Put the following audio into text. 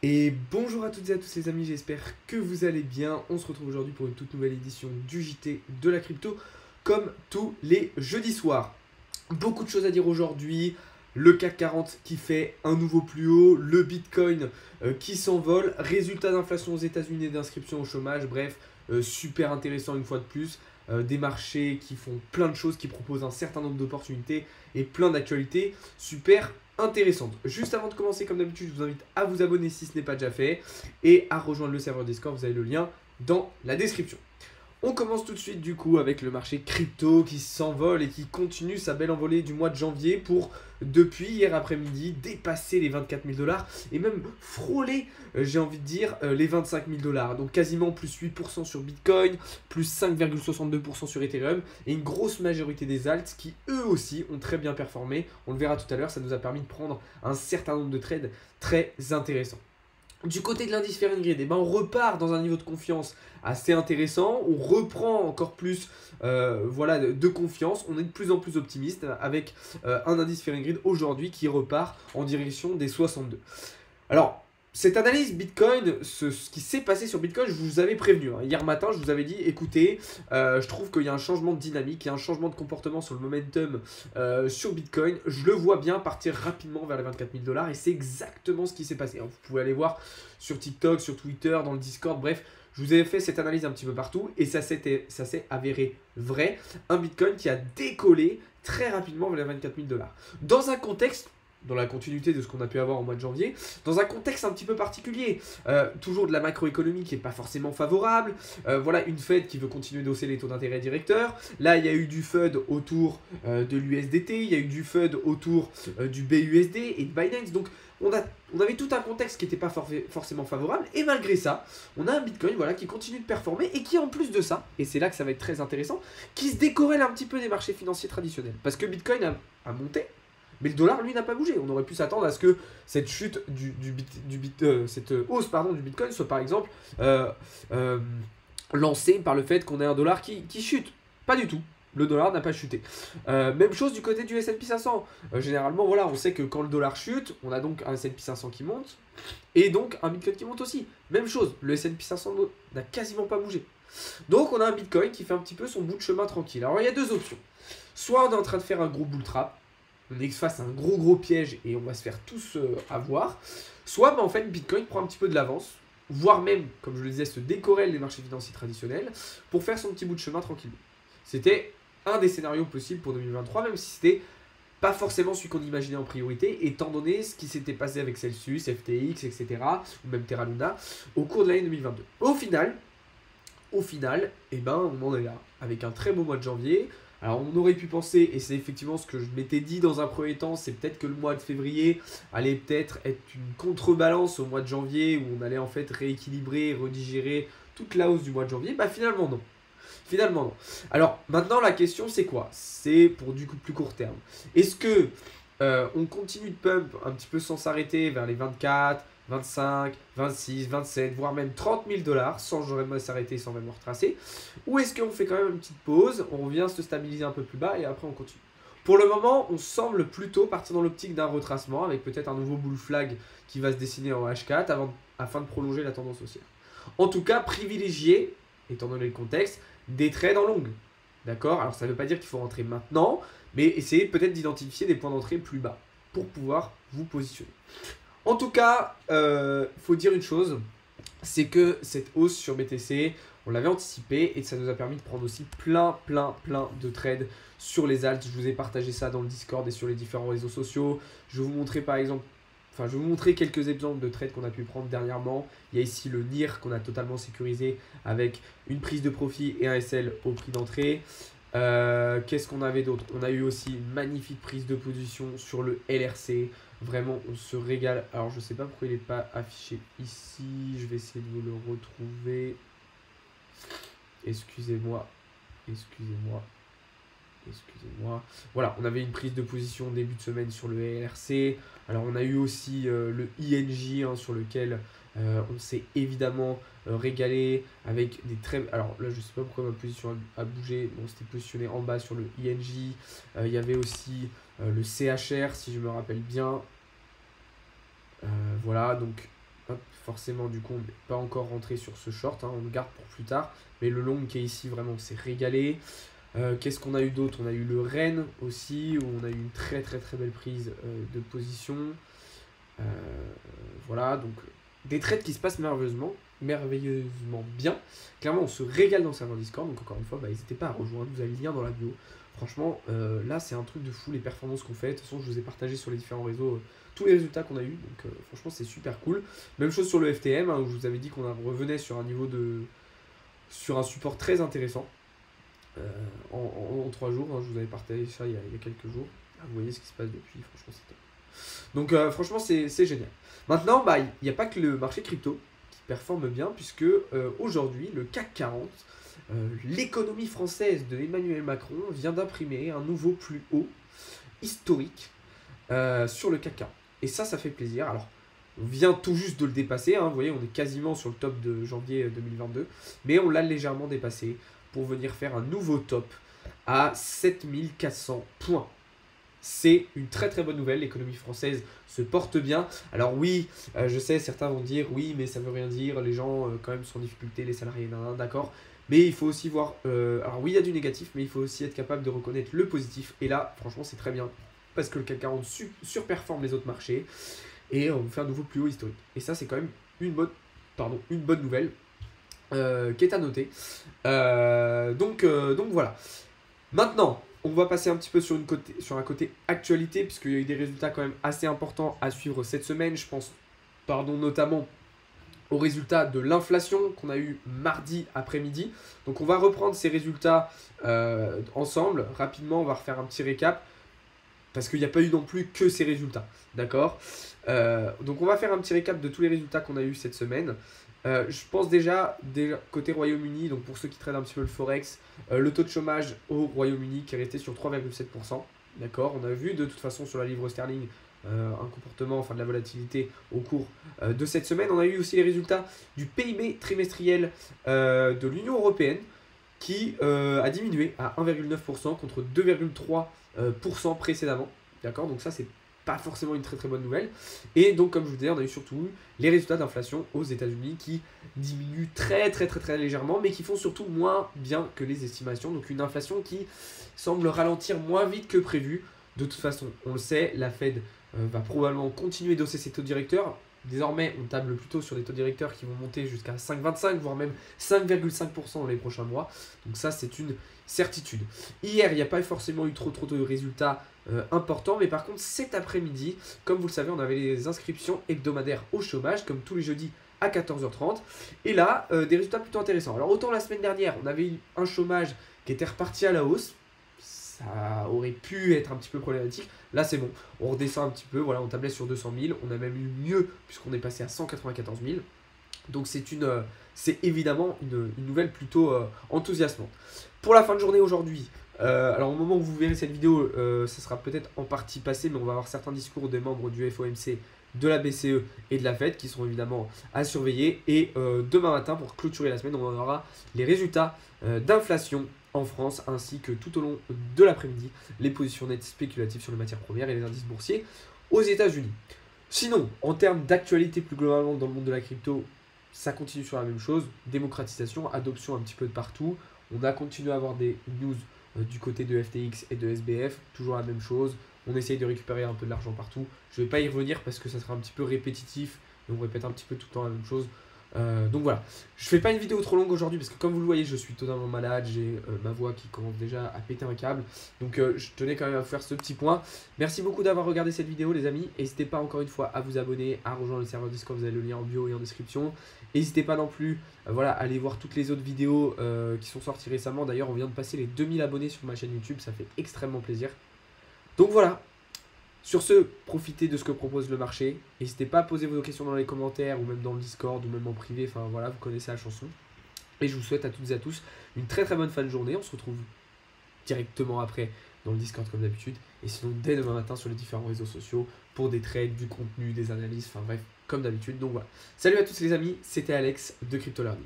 Et bonjour à toutes et à tous les amis, j'espère que vous allez bien. On se retrouve aujourd'hui pour une toute nouvelle édition du JT de la crypto, comme tous les jeudis soirs. Beaucoup de choses à dire aujourd'hui. Le CAC 40 qui fait un nouveau plus haut, le Bitcoin qui s'envole, résultats d'inflation aux États-Unis et d'inscription au chômage, bref, super intéressant une fois de plus. Des marchés qui font plein de choses, qui proposent un certain nombre d'opportunités et plein d'actualités super intéressantes. Juste avant de commencer, comme d'habitude, je vous invite à vous abonner si ce n'est pas déjà fait et à rejoindre le serveur Discord, vous avez le lien dans la description. On commence tout de suite du coup avec le marché crypto qui s'envole et qui continue sa belle envolée du mois de janvier pour, depuis hier après-midi, dépasser les 24 000 dollars et même frôler, j'ai envie de dire, les 25 000 dollars. Donc quasiment plus 8% sur Bitcoin, plus 5,62% sur Ethereum et une grosse majorité des alts qui eux aussi ont très bien performé. On le verra tout à l'heure, ça nous a permis de prendre un certain nombre de trades très intéressants. Du côté de l'indice Fahrenheit, on repart dans un niveau de confiance assez intéressant. On reprend encore plus de confiance. On est de plus en plus optimiste avec un indice Fahrenheit aujourd'hui qui repart en direction des 62. Alors, cette analyse Bitcoin, ce qui s'est passé sur Bitcoin, je vous avais prévenu. Hier matin, je vous avais dit, écoutez, je trouve qu'il y a un changement de dynamique, il y a un changement de comportement sur le momentum sur Bitcoin. Je le vois bien partir rapidement vers les 24 000 dollars et c'est exactement ce qui s'est passé. Vous pouvez aller voir sur TikTok, sur Twitter, dans le Discord, bref. Je vous avais fait cette analyse un petit peu partout et ça s'est avéré vrai. Un Bitcoin qui a décollé très rapidement vers les 24 000 dollars. Dans un contexte, dans la continuité de ce qu'on a pu avoir au mois de janvier, dans un contexte un petit peu particulier. Toujours de la macroéconomie qui n'est pas forcément favorable. Voilà, une Fed qui veut continuer d'hausser les taux d'intérêt directeurs. Là, il y a eu du FUD autour de l'USDT, il y a eu du FUD autour du BUSD et de Binance. Donc, on avait tout un contexte qui n'était pas forcément favorable. Et malgré ça, on a un Bitcoin qui continue de performer et qui, en plus de ça, et c'est là que ça va être très intéressant, qui se décorrèle un petit peu des marchés financiers traditionnels. Parce que Bitcoin a monté. Mais le dollar, lui, n'a pas bougé. On aurait pu s'attendre à ce que cette chute cette hausse du Bitcoin soit par exemple lancée par le fait qu'on ait un dollar qui chute. Pas du tout. Le dollar n'a pas chuté. Même chose du côté du S&P 500. Généralement, voilà, on sait que quand le dollar chute, on a donc un S&P 500 qui monte et donc un Bitcoin qui monte aussi. Même chose, le S&P 500 n'a quasiment pas bougé. Donc on a un Bitcoin qui fait un petit peu son bout de chemin tranquille. Alors il y a deux options. Soit on est en train de faire un gros bull trap, on est face à un gros piège et on va se faire tous avoir. Soit en fait Bitcoin prend un petit peu de l'avance, voire même, comme je le disais, se décorrèle les marchés financiers traditionnels pour faire son petit bout de chemin tranquillement. C'était un des scénarios possibles pour 2023, même si c'était pas forcément celui qu'on imaginait en priorité, étant donné ce qui s'était passé avec Celsius, FTX, etc., ou même Terra Luna, au cours de l'année 2022. Au final, on en est là, avec un très beau mois de janvier. Alors on aurait pu penser, et c'est effectivement ce que je m'étais dit dans un premier temps, c'est peut-être que le mois de février allait peut-être être une contrebalance au mois de janvier, où on allait en fait rééquilibrer, redigérer toute la hausse du mois de janvier. Bah finalement non. Finalement non. Alors maintenant la question c'est quoi? C'est pour du coup plus court terme. Est-ce que on continue de pump un petit peu sans s'arrêter vers les 24, 25, 26, 27, voire même 30 000 dollars sans vraiment s'arrêter, sans même retracer? Ou est-ce qu'on fait quand même une petite pause, on revient se stabiliser un peu plus bas et après on continue? Pour le moment, on semble plutôt partir dans l'optique d'un retracement avec peut-être un nouveau bull flag qui va se dessiner en H4 afin de prolonger la tendance haussière. En tout cas, privilégier, étant donné le contexte, des trades en longue. D'accord? Alors ça ne veut pas dire qu'il faut rentrer maintenant, mais essayez peut-être d'identifier des points d'entrée plus bas pour pouvoir vous positionner. En tout cas, faut dire une chose, c'est que cette hausse sur BTC, on l'avait anticipé et ça nous a permis de prendre aussi plein de trades sur les alts. Je vous ai partagé ça dans le Discord et sur les différents réseaux sociaux. Je vais vous montrer par exemple, je vais vous montrer quelques exemples de trades qu'on a pu prendre dernièrement. Il y a ici le NIR qu'on a totalement sécurisé avec une prise de profit et un SL au prix d'entrée. Qu'est-ce qu'on avait d'autre? On a eu aussi une magnifique prise de position sur le LRC. Vraiment, on se régale. Alors, je sais pas pourquoi il n'est pas affiché ici. Je vais essayer de vous le retrouver. Excusez-moi. Voilà, on avait une prise de position début de semaine sur le LRC. Alors, on a eu aussi le INJ sur lequel on s'est évidemment régalé avec des très... Alors là, je sais pas pourquoi ma position a bougé. Bon, c'était positionné en bas sur le INJ. Il y avait aussi le CHR, si je me rappelle bien. Voilà, donc Hop, forcément, du coup, on n'est pas encore rentré sur ce short, hein, on le garde pour plus tard. Mais le long qui est ici, vraiment, on s'est régalé. Qu'est-ce qu'on a eu d'autre? On a eu le Rennes aussi, où on a eu une très très très belle prise de position. Voilà, donc des trades qui se passent merveilleusement bien. Clairement, on se régale dans le serveur Discord, donc encore une fois, n'hésitez pas à rejoindre, vous avez le lien dans la bio. Franchement, là, c'est un truc de fou, les performances qu'on fait. De toute façon, je vous ai partagé sur les différents réseaux tous les résultats qu'on a eu, donc franchement, c'est super cool. Même chose sur le FTM, hein, où je vous avais dit qu'on revenait sur un niveau sur un support très intéressant. En 3 jours, hein, je vous avais partagé ça il y a quelques jours. Ah, vous voyez ce qui se passe depuis, franchement, c'est top. Donc franchement, c'est génial. Maintenant, il n'y a pas que le marché crypto qui performe bien, puisque aujourd'hui, le CAC 40, l'économie française de Emmanuel Macron vient d'imprimer un nouveau plus haut historique sur le CAC 40. Et ça fait plaisir. Alors, on vient tout juste de le dépasser, hein, vous voyez, on est quasiment sur le top de janvier 2022, mais on l'a légèrement dépassé pour venir faire un nouveau top à 7400 points. C'est une très très bonne nouvelle, l'économie française se porte bien. Alors oui, je sais, certains vont dire oui, mais ça veut rien dire, les gens quand même sont en difficulté, les salariés, d'accord. Mais il faut aussi voir, alors oui, il y a du négatif, mais il faut aussi être capable de reconnaître le positif. Et là, franchement, c'est très bien, parce que le CAC 40 surperforme les autres marchés, et on fait un nouveau plus haut historique. Et ça, c'est quand même une bonne nouvelle qui est à noter. Donc voilà. Maintenant, on va passer un petit peu sur un côté actualité, puisqu'il y a eu des résultats quand même assez importants à suivre cette semaine. Je pense, notamment aux résultats de l'inflation qu'on a eu mardi après-midi. Donc on va reprendre ces résultats ensemble. Rapidement, on va refaire un petit récap, parce qu'il n'y a pas eu non plus que ces résultats. D'accord? Donc on va faire un petit récap de tous les résultats qu'on a eu cette semaine. Je pense déjà côté Royaume-Uni, donc pour ceux qui traitent un petit peu le Forex, le taux de chômage au Royaume-Uni qui est resté sur 3,7%. D'accord, on a vu de toute façon sur la livre sterling un comportement, de la volatilité au cours de cette semaine. On a eu aussi les résultats du PIB trimestriel de l'Union européenne qui a diminué à 1,9% contre 2,3% précédemment. D'accord, donc ça c'est pas forcément une très très bonne nouvelle. Et donc comme je vous disais, on a eu surtout les résultats d'inflation aux États-Unis qui diminuent très légèrement, mais qui font surtout moins bien que les estimations. Donc une inflation qui semble ralentir moins vite que prévu. De toute façon, on le sait, la Fed va probablement continuer d'hausser ses taux directeurs. Désormais, on table plutôt sur des taux directeurs qui vont monter jusqu'à 5,25, voire même 5,5% dans les prochains mois. Donc ça, c'est une certitude. Hier, il n'y a pas forcément eu trop de résultats importants, mais par contre, cet après-midi, comme vous le savez, on avait les inscriptions hebdomadaires au chômage, comme tous les jeudis à 14h30. Et là, des résultats plutôt intéressants. Alors autant la semaine dernière, on avait eu un chômage qui était reparti à la hausse. Ça aurait pu être un petit peu problématique. Là, c'est bon. On redescend un petit peu. Voilà, on tablait sur 200 000. On a même eu mieux puisqu'on est passé à 194 000. Donc, c'est évidemment une nouvelle plutôt enthousiasmante. Pour la fin de journée aujourd'hui, alors au moment où vous verrez cette vidéo, ça sera peut-être en partie passé, mais on va avoir certains discours des membres du FOMC, de la BCE et de la Fed qui seront évidemment à surveiller. Et demain matin, pour clôturer la semaine, on aura les résultats d'inflation en France, ainsi que tout au long de l'après-midi, les positions nettes spéculatives sur les matières premières et les indices boursiers aux États-Unis. Sinon, en termes d'actualité plus globalement dans le monde de la crypto, ça continue sur la même chose, démocratisation, adoption un petit peu de partout. On a continué à avoir des news du côté de FTX et de SBF, toujours la même chose. On essaye de récupérer un peu de l'argent partout. Je ne vais pas y revenir parce que ça sera un petit peu répétitif et on répète un petit peu tout le temps la même chose. Donc voilà, je fais pas une vidéo trop longue aujourd'hui parce que comme vous le voyez, je suis totalement malade, j'ai ma voix qui commence déjà à péter un câble. Donc je tenais quand même à vous faire ce petit point. Merci beaucoup d'avoir regardé cette vidéo les amis. N'hésitez pas encore une fois à vous abonner, à rejoindre le serveur Discord, vous avez le lien en bio et en description. N'hésitez pas non plus à aller voir toutes les autres vidéos qui sont sorties récemment. D'ailleurs on vient de passer les 2000 abonnés sur ma chaîne YouTube, ça fait extrêmement plaisir. Donc voilà. Sur ce, profitez de ce que propose le marché. N'hésitez pas à poser vos questions dans les commentaires ou même dans le Discord ou même en privé. Enfin voilà, vous connaissez la chanson. Et je vous souhaite à toutes et à tous une très bonne fin de journée. On se retrouve directement après dans le Discord comme d'habitude. Et sinon dès demain matin sur les différents réseaux sociaux pour des trades, du contenu, des analyses. Enfin bref, comme d'habitude. Donc voilà. Salut à tous les amis, c'était Alex de Crypto Learning.